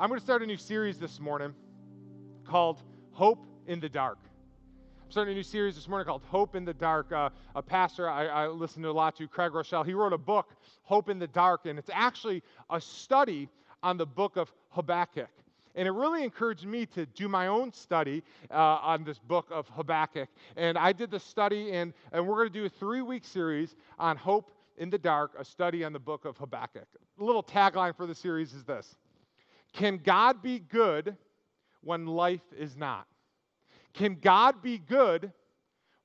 I'm going to start a new series this morning called Hope in the Dark. I'm starting a new series this morning called Hope in the Dark. A pastor I listen to a lot to, Craig Rochelle, he wrote a book, Hope in the Dark, and it's actually a study on the book of Habakkuk. And it really encouraged me to do my own study on this book of Habakkuk. And I did the study, and we're going to do a 3-week series on Hope in the Dark, a study on the book of Habakkuk. A little tagline for the series is this: Can God be good when life is not? Can God be good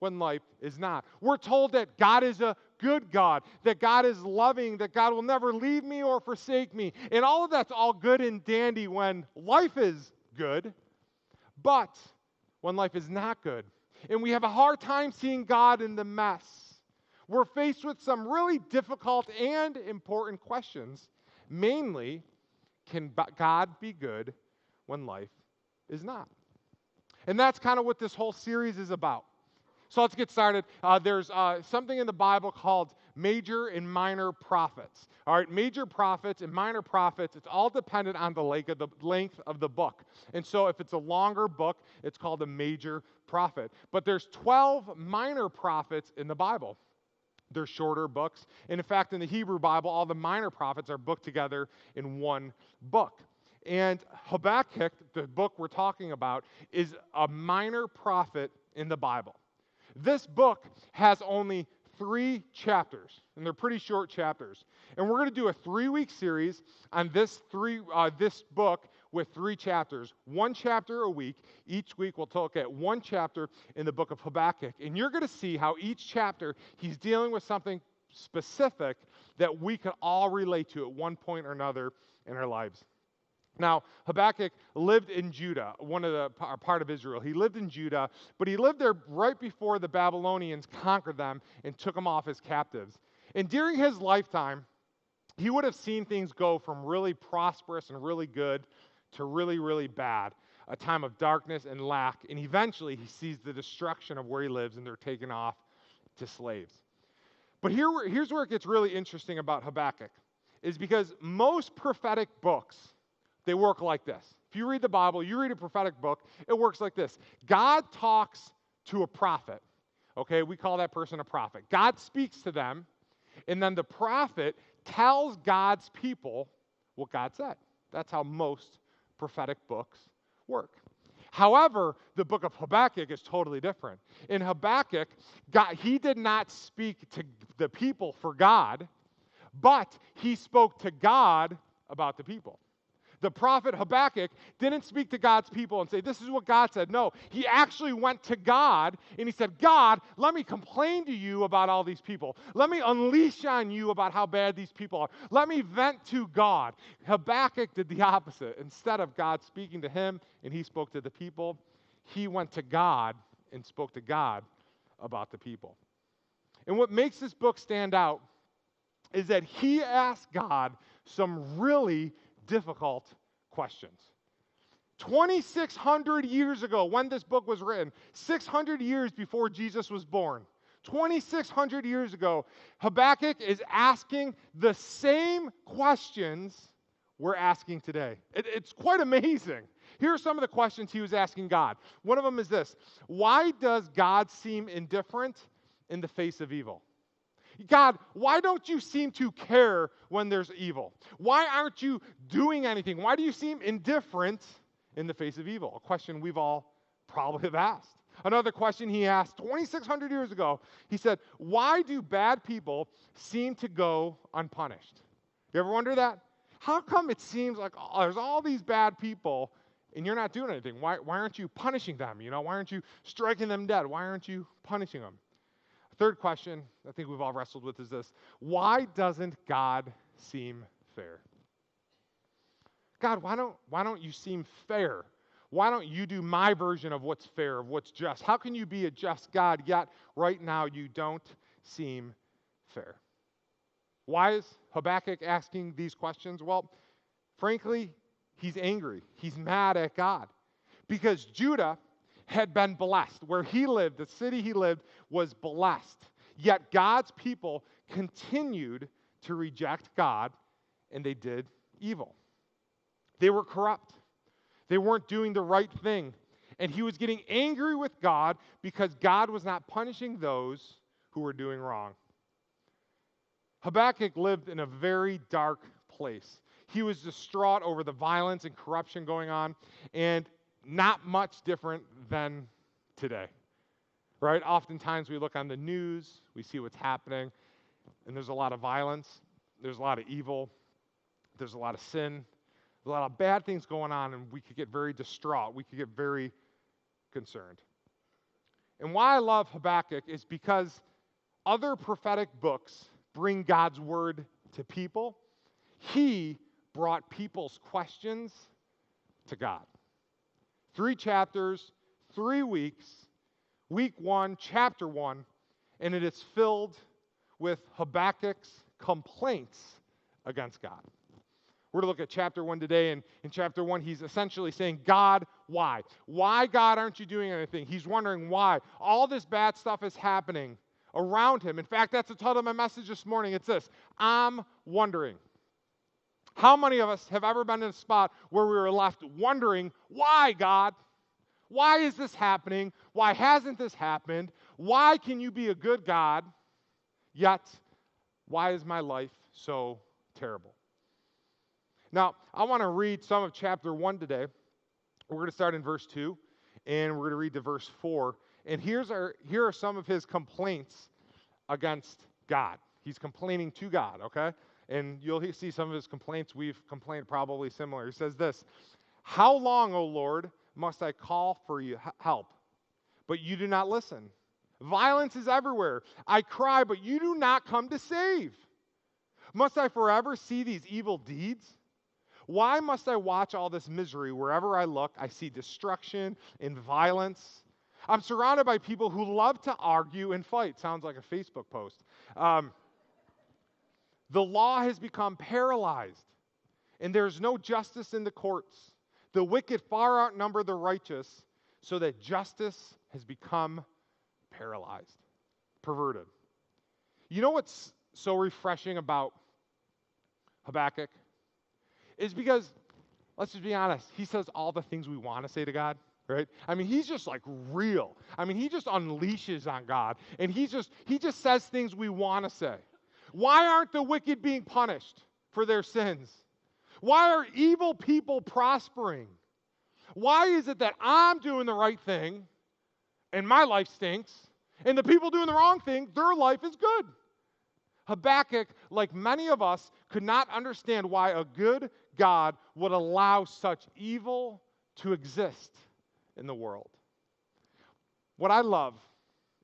when life is not? We're told that God is a good God, that God is loving, that God will never leave me or forsake me. And all of that's all good and dandy when life is good, but when life is not good, and we have a hard time seeing God in the mess, we're faced with some really difficult and important questions. Mainly, can God be good when life is not? And that's kind of what this whole series is about. So let's get started. There's something in the Bible called major and minor prophets. All right, major prophets and minor prophets, it's all dependent on the length of the book. And so if it's a longer book, it's called a major prophet. But there's 12 minor prophets in the Bible. They're shorter books. And in fact, in the Hebrew Bible, all the minor prophets are booked together in one book. And Habakkuk, the book we're talking about, is a minor prophet in the Bible. This book has only 3 chapters, and they're pretty short chapters. And we're going to do a 3-week series on this book with 3 chapters, 1 chapter a week. Each week we'll look at 1 chapter in the book of Habakkuk. And you're going to see how each chapter he's dealing with something specific that we can all relate to at one point or another in our lives. Now, Habakkuk lived in Judah, part of Israel. He lived in Judah, but he lived there right before the Babylonians conquered them and took them off as captives. And during his lifetime, he would have seen things go from really prosperous and really good to really, really bad, a time of darkness and lack. And eventually, he sees the destruction of where he lives, and they're taken off to slaves. But here's where it gets really interesting about Habakkuk, is because most prophetic books, they work like this. If you read the Bible, you read a prophetic book, it works like this. God talks to a prophet. Okay, we call that person a prophet. God speaks to them, and then the prophet tells God's people what God said. That's how most prophetic books work. However, the book of Habakkuk is totally different. In Habakkuk, he did not speak to the people for God, but he spoke to God about the people. The prophet Habakkuk didn't speak to God's people and say, this is what God said. No, he actually went to God and he said, God, let me complain to you about all these people. Let me unleash on you about how bad these people are. Let me vent to God. Habakkuk did the opposite. Instead of God speaking to him and he spoke to the people, he went to God and spoke to God about the people. And what makes this book stand out is that he asked God some really difficult questions. 2,600 years ago, when this book was written, 600 years before Jesus was born, 2,600 years ago, Habakkuk is asking the same questions we're asking today. It's quite amazing. Here are some of the questions he was asking God. One of them is this: why does God seem indifferent in the face of evil? God, why don't you seem to care when there's evil? Why aren't you doing anything? Why do you seem indifferent in the face of evil? A question we've all probably have asked. Another question he asked 2,600 years ago, he said, why do bad people seem to go unpunished? You ever wonder that? How come it seems like there's all these bad people and you're not doing anything? Why aren't you punishing them? Why aren't you striking them dead? Why aren't you punishing them? Third question I think we've all wrestled with is this: why doesn't God seem fair? God, why don't you seem fair? Why don't you do my version of what's fair, of what's just? How can you be a just God, yet right now you don't seem fair? Why is Habakkuk asking these questions? Well, frankly, he's angry. He's mad at God because Judah had been blessed. Where he lived, the city he lived, was blessed. Yet God's people continued to reject God, and they did evil. They were corrupt. They weren't doing the right thing. And he was getting angry with God because God was not punishing those who were doing wrong. Habakkuk lived in a very dark place. He was distraught over the violence and corruption going on, and not much different than today, right? Oftentimes we look on the news, we see what's happening, and there's a lot of violence, there's a lot of evil, there's a lot of sin, there's a lot of bad things going on, and we could get very distraught. We could get very concerned. And why I love Habakkuk is because other prophetic books bring God's word to people. He brought people's questions to God. 3 chapters, 3 weeks, week 1, chapter 1, and it is filled with Habakkuk's complaints against God. We're going to look at chapter 1 today, and in chapter 1, he's essentially saying, God, why? Why, God, aren't you doing anything? He's wondering why. All this bad stuff is happening around him. In fact, that's the title of my message this morning. It's this: I'm wondering. How many of us have ever been in a spot where we were left wondering, why, God? Why is this happening? Why hasn't this happened? Why can you be a good God, yet why is my life so terrible? Now, I want to read some of chapter 1 today. We're going to start in verse 2, and we're going to read to verse 4. And here are some of his complaints against God. He's complaining to God, okay? And you'll see some of his complaints. We've complained probably similar. He says this: how long, O Lord, must I call for you help, but you do not listen? Violence is everywhere. I cry, but you do not come to save. Must I forever see these evil deeds? Why must I watch all this misery? Wherever I look, I see destruction and violence. I'm surrounded by people who love to argue and fight. Sounds like a Facebook post. The law has become paralyzed, and there's no justice in the courts. The wicked far outnumber the righteous, so that justice has become paralyzed, perverted. You know what's so refreshing about Habakkuk? Is because, let's just be honest, he says all the things we want to say to God, right? I mean, he's just like real. I mean, he just unleashes on God, and he just says things we want to say. Why aren't the wicked being punished for their sins? Why are evil people prospering? Why is it that I'm doing the right thing and my life stinks, and the people doing the wrong thing, their life is good? Habakkuk, like many of us, could not understand why a good God would allow such evil to exist in the world. What I love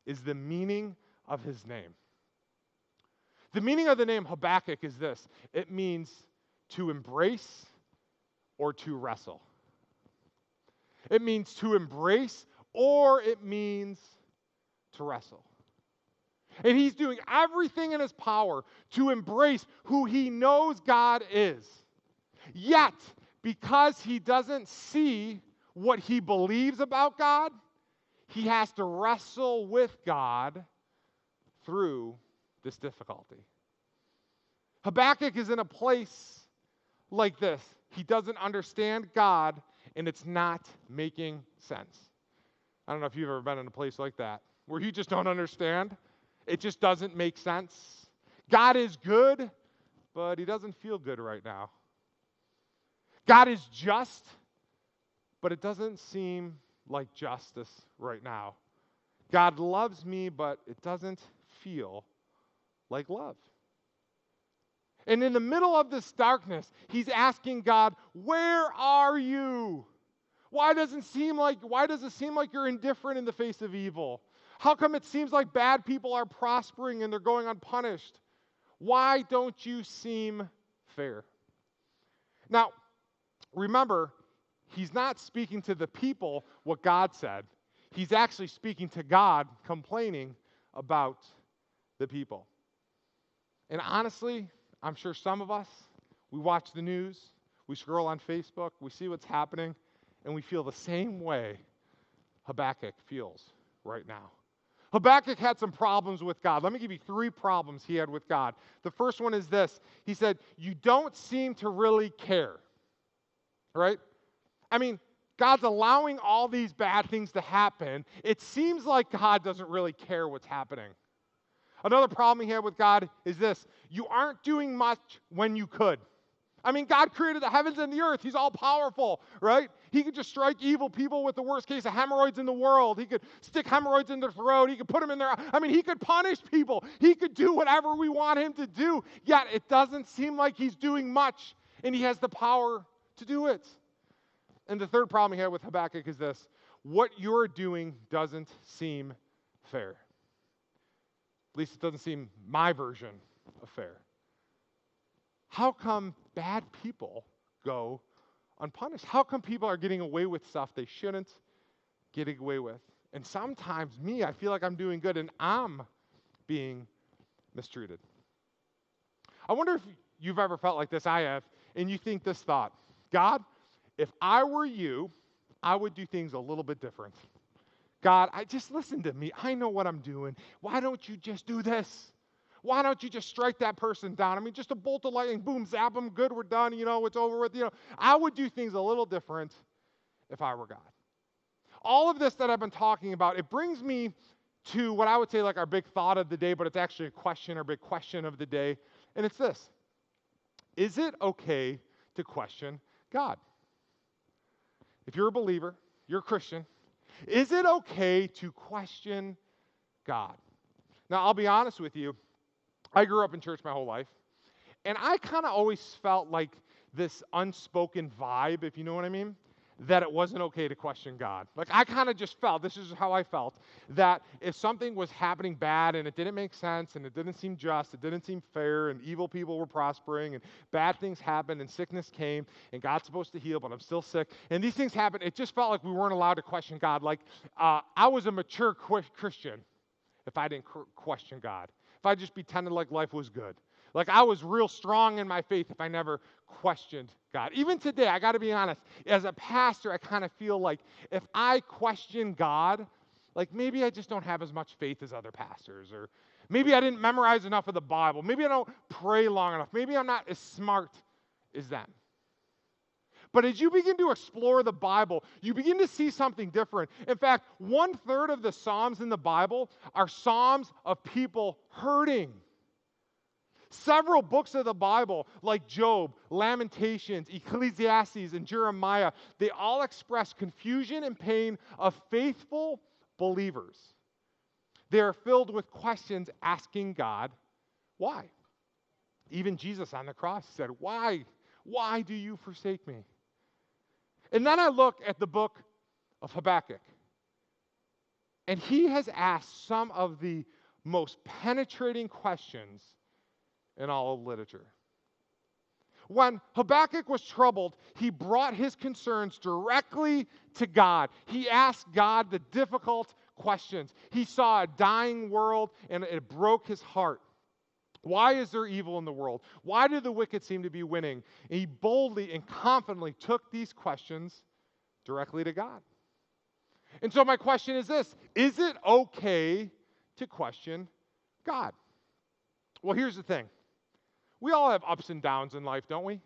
is the meaning of his name. The meaning of the name Habakkuk is this: it means to embrace or to wrestle. It means to embrace, or it means to wrestle. And he's doing everything in his power to embrace who he knows God is. Yet, because he doesn't see what he believes about God, he has to wrestle with God through this difficulty. Habakkuk is in a place like this. He doesn't understand God, and it's not making sense. I don't know if you've ever been in a place like that, where you just don't understand. It just doesn't make sense. God is good, but he doesn't feel good right now. God is just, but it doesn't seem like justice right now. God loves me, but it doesn't feel like love. And in the middle of this darkness, he's asking God, where are you? Why does it seem like you're indifferent in the face of evil? How come it seems like bad people are prospering and they're going unpunished? Why don't you seem fair? Now, remember, he's not speaking to the people what God said. He's actually speaking to God, complaining about the people. And honestly, I'm sure some of us, we watch the news, we scroll on Facebook, we see what's happening, and we feel the same way Habakkuk feels right now. Habakkuk had some problems with God. Let me give you 3 problems he had with God. The first one is this. He said, you don't seem to really care. right? I mean, God's allowing all these bad things to happen. It seems like God doesn't really care what's happening. Another problem he had with God is this: you aren't doing much when you could. I mean, God created the heavens and the earth. He's all powerful, right? He could just strike evil people with the worst case of hemorrhoids in the world. He could stick hemorrhoids in their throat. He could put them in their... I mean, he could punish people. He could do whatever we want him to do. Yet it doesn't seem like he's doing much, and he has the power to do it. And the third problem he had with Habakkuk is this: what you're doing doesn't seem fair. At least it doesn't seem my version of fair. How come bad people go unpunished? How come people are getting away with stuff they shouldn't getting away with? And sometimes I feel like I'm doing good and I'm being mistreated. I wonder if you've ever felt like this. I have. And you think this thought: God, if I were you, I would do things a little bit different. God, just listen to me. I know what I'm doing. Why don't you just do this? Why don't you just strike that person down? I mean, just a bolt of lightning, boom, zap them, good, we're done, it's over with. I would do things a little different if I were God. All of this that I've been talking about, it brings me to what I would say like our big thought of the day, but it's actually a question, our big question of the day, and it's this: is it okay to question God? If you're a believer, you're a Christian, is it okay to question God? Now, I'll be honest with you. I grew up in church my whole life, and I kind of always felt like this unspoken vibe, if you know what I mean, that it wasn't okay to question God. Like, I kind of just felt, this is how I felt, that if something was happening bad and it didn't make sense and it didn't seem just, it didn't seem fair, and evil people were prospering and bad things happened and sickness came and God's supposed to heal, but I'm still sick, and these things happened, it just felt like we weren't allowed to question God. Like, I was a mature Christian if I didn't question God. If I just pretended like life was good. Like, I was real strong in my faith if I never questioned God. Even today, I got to be honest, as a pastor, I kind of feel like if I question God, like maybe I just don't have as much faith as other pastors, or maybe I didn't memorize enough of the Bible. Maybe I don't pray long enough. Maybe I'm not as smart as them. But as you begin to explore the Bible, you begin to see something different. In fact, 1/3 of the Psalms in the Bible are Psalms of people hurting. Several books of the Bible, like Job, Lamentations, Ecclesiastes, and Jeremiah, they all express confusion and pain of faithful believers. They are filled with questions asking God, why? Even Jesus on the cross said, why? Why do you forsake me? And then I look at the book of Habakkuk, and he has asked some of the most penetrating questions in all of literature. When Habakkuk was troubled, he brought his concerns directly to God. He asked God the difficult questions. He saw a dying world, and it broke his heart. Why is there evil in the world? Why do the wicked seem to be winning? And he boldly and confidently took these questions directly to God. And so my question is this: is it okay to question God? Well, here's the thing. We all have ups and downs in life, don't we?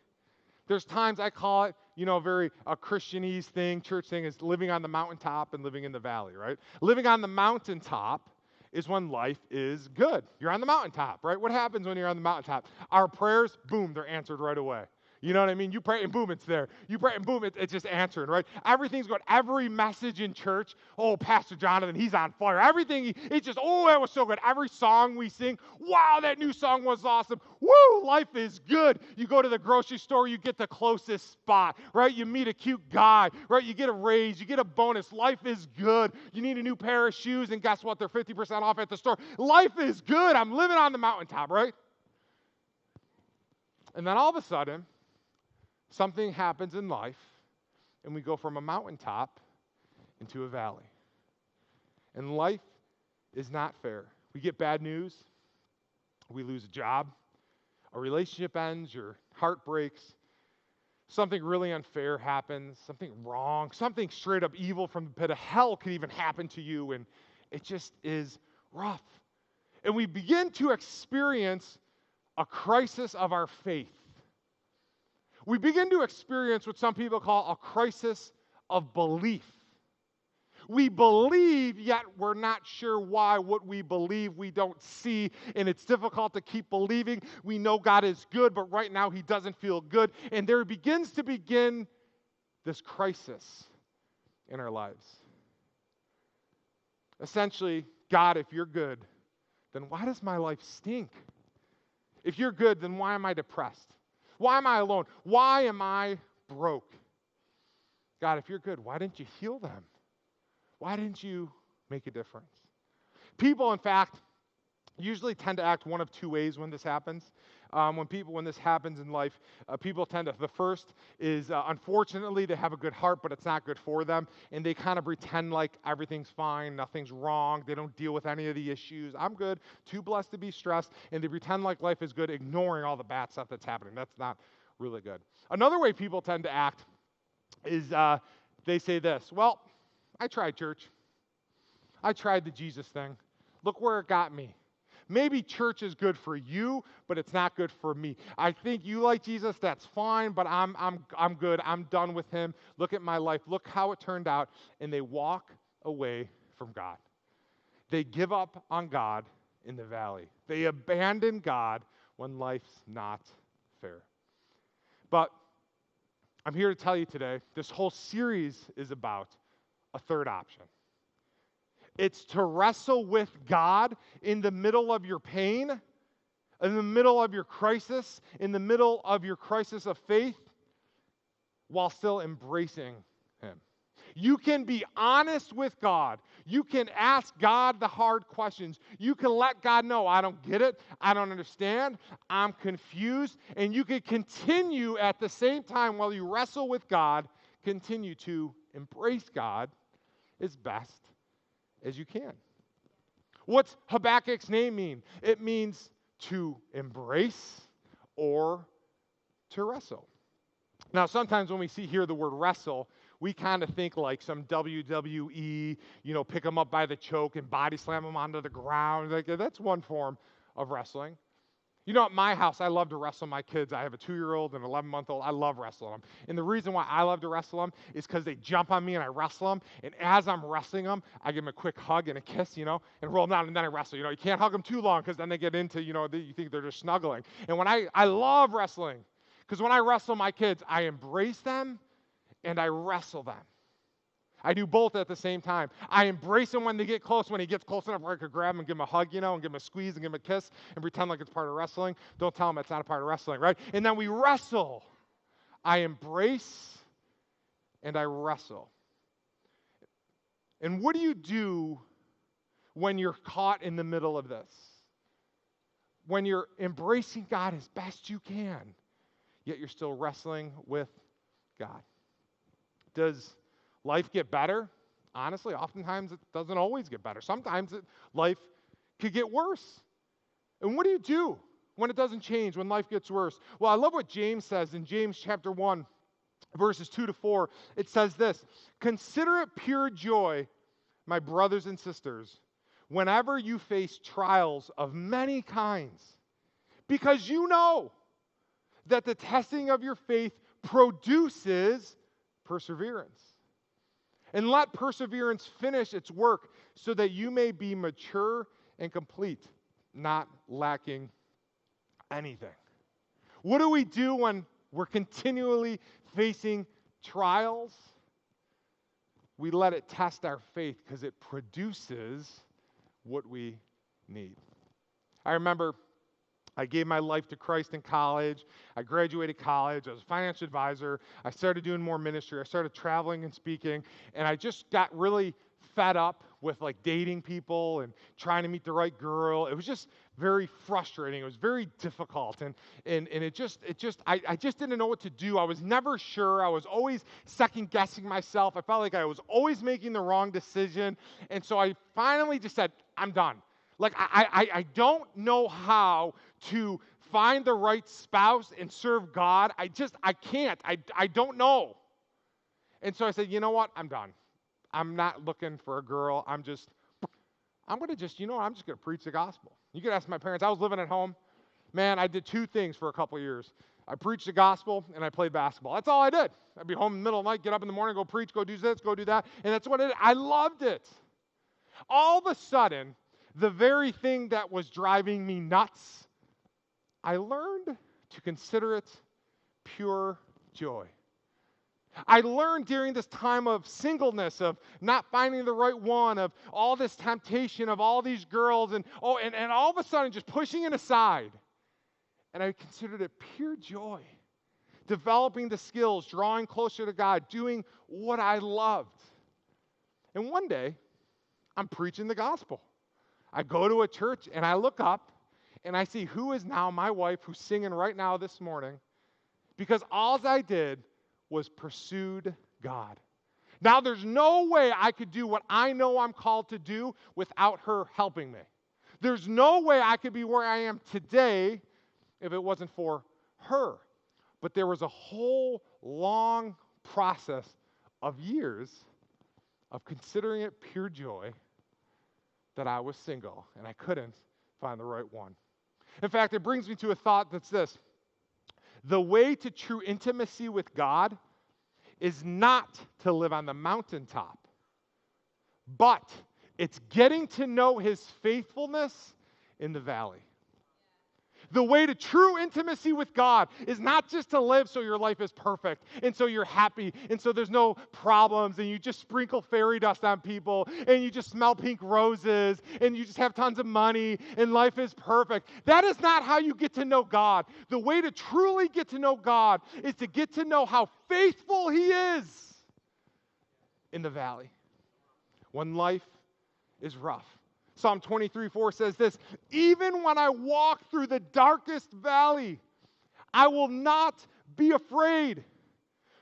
There's times, I call it, very a Christianese thing, church thing, is living on the mountaintop and living in the valley, right? Living on the mountaintop is when life is good. You're on the mountaintop, right? What happens when you're on the mountaintop? Our prayers, boom, they're answered right away. You know what I mean? You pray and boom, it's there. You pray and boom, it's just answered, right? Everything's good. Every message in church, oh, Pastor Jonathan, he's on fire. Everything, it's just, oh, that was so good. Every song we sing, wow, that new song was awesome. Woo, life is good. You go to the grocery store, you get the closest spot, right? You meet a cute guy, right? You get a raise, you get a bonus. Life is good. You need a new pair of shoes, and guess what? They're 50% off at the store. Life is good. I'm living on the mountaintop, right? And then all of a sudden, something happens in life, and we go from a mountaintop into a valley. And life is not fair. We get bad news. We lose a job. A relationship ends. Your heart breaks. Something really unfair happens. Something wrong. Something straight up evil from the pit of hell could even happen to you, and it just is rough. And we begin to experience a crisis of our faith. We begin to experience what some people call a crisis of belief. We believe, yet we're not sure why. What we believe we don't see, and it's difficult to keep believing. We know God is good, but right now he doesn't feel good. And there begins this crisis in our lives. Essentially, God, if you're good, then why does my life stink? If you're good, then why am I depressed? Why am I alone? Why am I broke? God, if you're good, why didn't you heal them? Why didn't you make a difference? People, in fact, usually tend to act one of two ways when this happens. When this happens in life, people tend to, the first is, unfortunately, they have a good heart, but it's not good for them, and they kind of pretend like everything's fine, nothing's wrong, they don't deal with any of the issues. I'm good, too blessed to be stressed, and they pretend like life is good, ignoring all the bad stuff that's happening. That's not really good. Another way people tend to act is they say this, well, I tried church. I tried the Jesus thing. Look where it got me. Maybe church is good for you, but it's not good for me. I think you like Jesus, that's fine, but I'm good. I'm done with him. Look at my life. Look how it turned out. And they walk away from God. They give up on God in the valley. They abandon God when life's not fair. But I'm here to tell you today, this whole series is about a third option. It's to wrestle with God in the middle of your pain, in the middle of your crisis, in the middle of your crisis of faith, while still embracing him. You can be honest with God. You can ask God the hard questions. You can let God know, I don't get it, I don't understand, I'm confused, and you can continue at the same time while you wrestle with God, continue to embrace God as best as you can. What's Habakkuk's name mean? It means to embrace or to wrestle. Now, sometimes when we hear the word wrestle, we kind of think like some WWE, pick them up by the choke and body slam them onto the ground. Like, that's one form of wrestling. At my house, I love to wrestle my kids. I have a 2-year-old and an 11-month-old. I love wrestling them. And the reason why I love to wrestle them is because they jump on me and I wrestle them. And as I'm wrestling them, I give them a quick hug and a kiss, and roll them down, and then I wrestle. You can't hug them too long because then they get into, you think they're just snuggling. And when I love wrestling, because when I wrestle my kids, I embrace them and I wrestle them. I do both at the same time. I embrace him when they get close. When he gets close enough where I could grab him and give him a hug, and give him a squeeze and give him a kiss and pretend like it's part of wrestling. Don't tell him it's not a part of wrestling, right? And then we wrestle. I embrace and I wrestle. And what do you do when you're caught in the middle of this? When you're embracing God as best you can, yet you're still wrestling with God. Does life get better? Honestly, oftentimes it doesn't always get better. Sometimes life could get worse. And what do you do when it doesn't change, when life gets worse? Well, I love what James says in James chapter 1, verses 2-4. It says this, "Consider it pure joy, my brothers and sisters, whenever you face trials of many kinds, because you know that the testing of your faith produces perseverance. And let perseverance finish its work so that you may be mature and complete, not lacking anything." What do we do when we're continually facing trials? We let it test our faith because it produces what we need. I remember I gave my life to Christ in college. I graduated college. I was a financial advisor. I started doing more ministry. I started traveling and speaking. And I just got really fed up with dating people and trying to meet the right girl. It was just very frustrating. It was very difficult. And I just didn't know what to do. I was never sure. I was always second guessing myself. I felt like I was always making the wrong decision. And so I finally just said, I'm done. I don't know how to find the right spouse and serve God. I can't. I don't know. And so I said, you know what? I'm done. I'm not looking for a girl. I'm just going to preach the gospel. You could ask my parents. I was living at home. Man, I did two things for a couple of years. I preached the gospel, and I played basketball. That's all I did. I'd be home in the middle of the night, get up in the morning, go preach, go do this, go do that, and that's what I did. I loved it. All of a sudden, the very thing that was driving me nuts, I learned to consider it pure joy. I learned during this time of singleness, of not finding the right one, of all this temptation, of all these girls, and all of a sudden just pushing it aside. And I considered it pure joy. Developing the skills, drawing closer to God, doing what I loved. And one day, I'm preaching the gospel. I go to a church and I look up and I see who is now my wife who's singing right now this morning, because all I did was pursued God. Now there's no way I could do what I know I'm called to do without her helping me. There's no way I could be where I am today if it wasn't for her. But there was a whole long process of years of considering it pure joy that I was single and I couldn't find the right one. In fact, it brings me to a thought that's this. The way to true intimacy with God is not to live on the mountaintop, but it's getting to know His faithfulness in the valley. The way to true intimacy with God is not just to live so your life is perfect and so you're happy and so there's no problems and you just sprinkle fairy dust on people and you just smell pink roses and you just have tons of money and life is perfect. That is not how you get to know God. The way to truly get to know God is to get to know how faithful He is in the valley when life is rough. Psalm 23:4 says this, even when I walk through the darkest valley, I will not be afraid,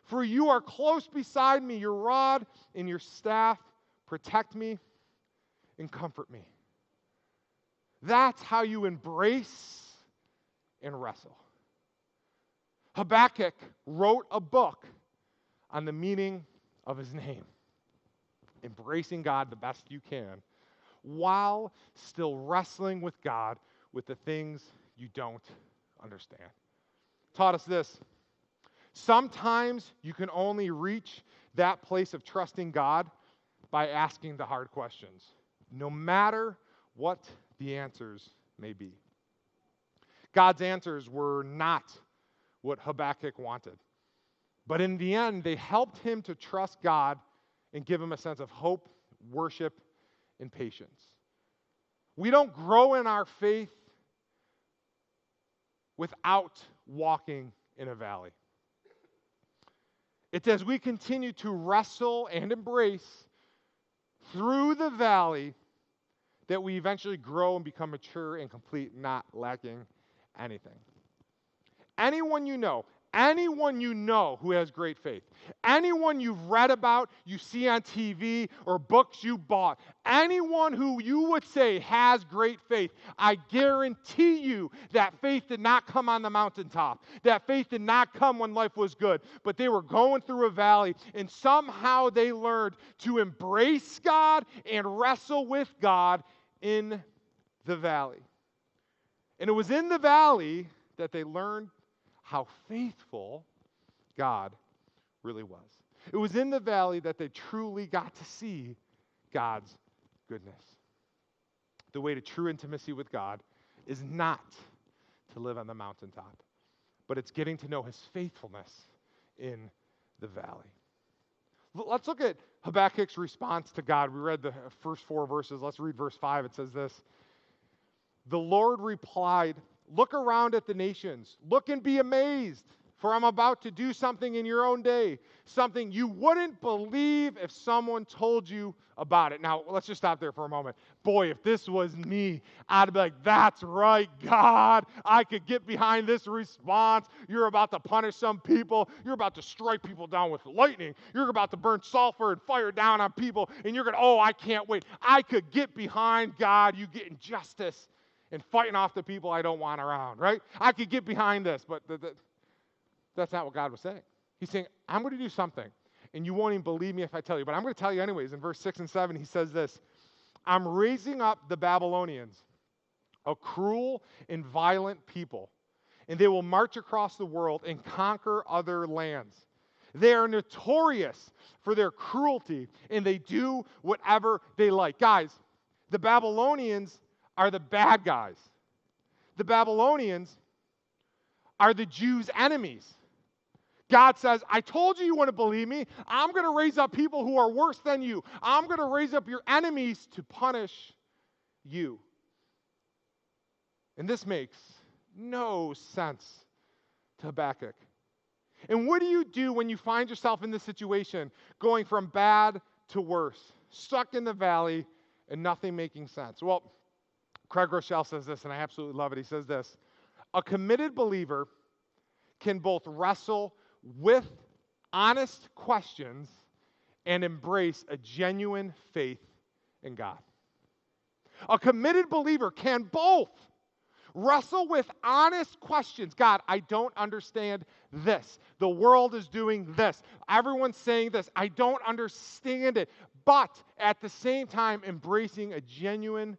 for you are close beside me. Your rod and your staff protect me and comfort me. That's how you embrace and wrestle. Habakkuk wrote a book on the meaning of his name, embracing God the best you can, while still wrestling with God with the things you don't understand. Taught us this. Sometimes you can only reach that place of trusting God by asking the hard questions, no matter what the answers may be. God's answers were not what Habakkuk wanted, but in the end, they helped him to trust God and give him a sense of hope, worship, and patience. We don't grow in our faith without walking in a valley. It's as we continue to wrestle and embrace through the valley that we eventually grow and become mature and complete, not lacking anything. Anyone you know who has great faith, anyone you've read about, you see on TV, or books you bought, anyone who you would say has great faith, I guarantee you that faith did not come on the mountaintop. That faith did not come when life was good, but they were going through a valley, and somehow they learned to embrace God and wrestle with God in the valley. And it was in the valley that they learned how faithful God really was. It was in the valley that they truly got to see God's goodness. The way to true intimacy with God is not to live on the mountaintop, but it's getting to know His faithfulness in the valley. Let's look at Habakkuk's response to God. We read the first 4 verses. Let's read verse 5. It says this, the Lord replied, look around at the nations. Look and be amazed, for I'm about to do something in your own day, something you wouldn't believe if someone told you about it. Now, let's just stop there for a moment. Boy, if this was me, I'd be like, that's right, God. I could get behind this response. You're about to punish some people. You're about to strike people down with lightning. You're about to burn sulfur and fire down on people, and you're going to, oh, I can't wait. I could get behind God, you getting justice and fighting off the people I don't want around, right? I could get behind this, but that's not what God was saying. He's saying, I'm going to do something, and you won't even believe me if I tell you, but I'm going to tell you anyways. In verse 6 and 7, he says this, I'm raising up the Babylonians, a cruel and violent people, and they will march across the world and conquer other lands. They are notorious for their cruelty, and they do whatever they like. Guys, the Babylonians are the bad guys. The Babylonians are the Jews' enemies. God says, I told you you wouldn't believe me. I'm going to raise up people who are worse than you. I'm going to raise up your enemies to punish you. And this makes no sense to Habakkuk. And what do you do when you find yourself in this situation, going from bad to worse, stuck in the valley and nothing making sense? Well, Craig Rochelle says this, and I absolutely love it. He says this: a committed believer can both wrestle with honest questions and embrace a genuine faith in God. A committed believer can both wrestle with honest questions. God, I don't understand this. The world is doing this. Everyone's saying this. I don't understand it. But at the same time, embracing a genuine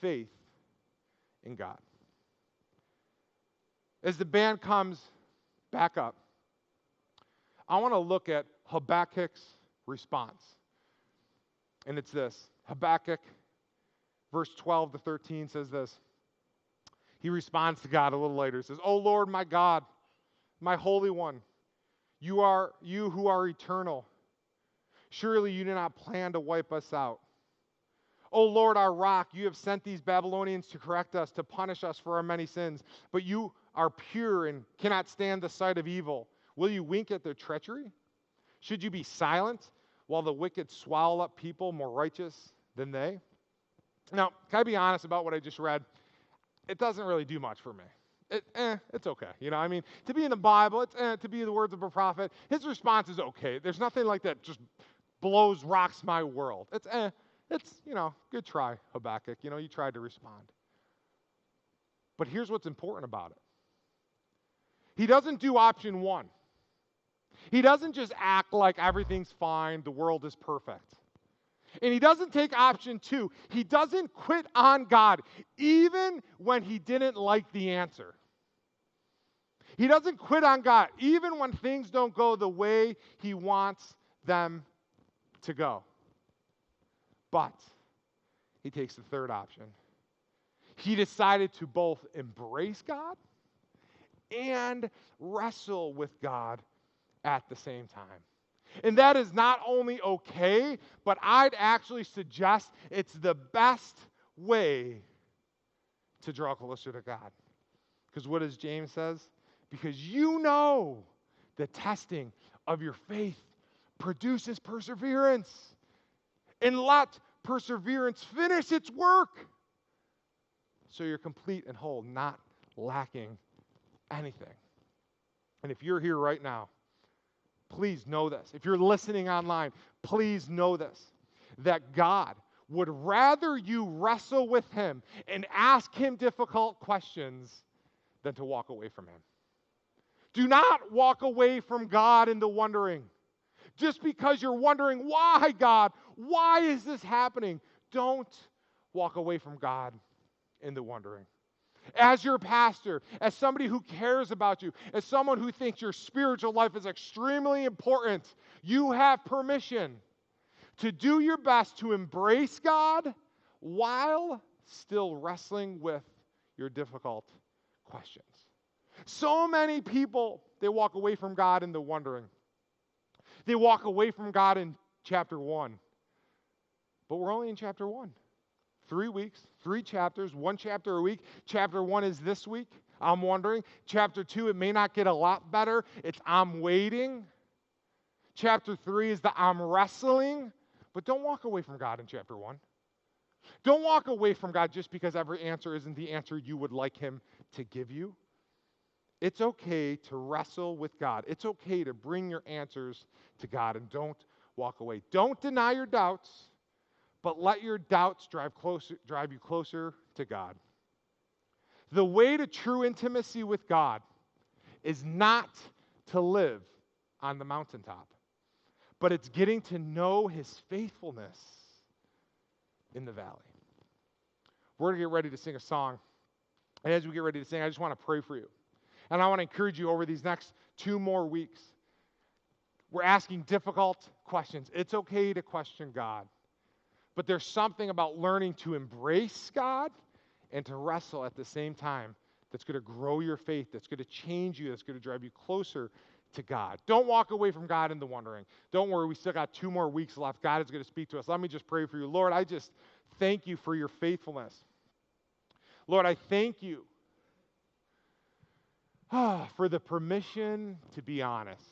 faith in God. As the band comes back up, I want to look at Habakkuk's response. And it's this. Habakkuk, verse 12 to 13 says this. He responds to God a little later. He says, "O Lord, my God, my Holy One, you who are eternal. Surely you did not plan to wipe us out. O Lord, our rock, you have sent these Babylonians to correct us, to punish us for our many sins. But you are pure and cannot stand the sight of evil. Will you wink at their treachery? Should you be silent while the wicked swallow up people more righteous than they?" Now, can I be honest about what I just read? It doesn't really do much for me. It's okay. I mean, to be in the Bible, to be the words of a prophet, his response is okay. There's nothing like that just rocks my world. It's good try, Habakkuk. You tried to respond. But here's what's important about it. He doesn't do option one. He doesn't just act like everything's fine, the world is perfect. And he doesn't take option two. He doesn't quit on God, even when he didn't like the answer. He doesn't quit on God, even when things don't go the way he wants them to go. But he takes the third option. He decided to both embrace God and wrestle with God at the same time. And that is not only okay, but I'd actually suggest it's the best way to draw closer to God. Because what does James says? Because you know the testing of your faith produces perseverance. And let perseverance finish its work, so you're complete and whole, not lacking anything. And if you're here right now, please know this. If you're listening online, please know this, that God would rather you wrestle with him and ask him difficult questions than to walk away from him. Do not walk away from God in the wondering. Just because you're wondering, why, God? Why is this happening? Don't walk away from God in the wondering. As your pastor, as somebody who cares about you, as someone who thinks your spiritual life is extremely important, you have permission to do your best to embrace God while still wrestling with your difficult questions. So many people, they walk away from God in the wondering. They walk away from God in chapter 1. But we're only in chapter 1. 3 weeks, 3 chapters, 1 chapter a week. Chapter 1 is this week. I'm wondering. Chapter 2, it may not get a lot better. It's I'm waiting. Chapter 3 is the I'm wrestling. But don't walk away from God in chapter 1. Don't walk away from God just because every answer isn't the answer you would like him to give you. It's okay to wrestle with God. It's okay to bring your answers to God, and don't walk away. Don't deny your doubts, but let your doubts drive you closer to God. The way to true intimacy with God is not to live on the mountaintop, but it's getting to know his faithfulness in the valley. We're going to get ready to sing a song. And as we get ready to sing, I just want to pray for you. And I want to encourage you over these next 2 more weeks. We're asking difficult questions. It's okay to question God. But there's something about learning to embrace God and to wrestle at the same time that's going to grow your faith, that's going to change you, that's going to drive you closer to God. Don't walk away from God in the wondering. Don't worry, we still got 2 more weeks left. God is going to speak to us. Let me just pray for you. Lord, I just thank you for your faithfulness. Lord, I thank you for the permission to be honest.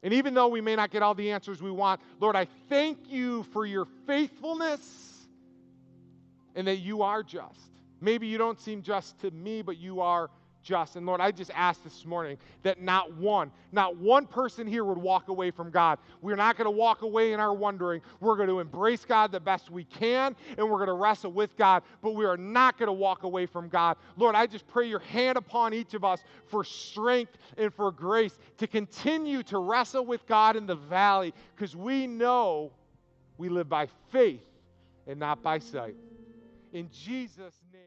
And even though we may not get all the answers we want, Lord, I thank you for your faithfulness and that you are just. Maybe you don't seem just to me, but you are just. And Lord, I just ask this morning that not one person here would walk away from God. We're not going to walk away in our wondering. We're going to embrace God the best we can, and we're going to wrestle with God, but we are not going to walk away from God. Lord, I just pray your hand upon each of us for strength and for grace to continue to wrestle with God in the valley, because we know we live by faith and not by sight. In Jesus' name.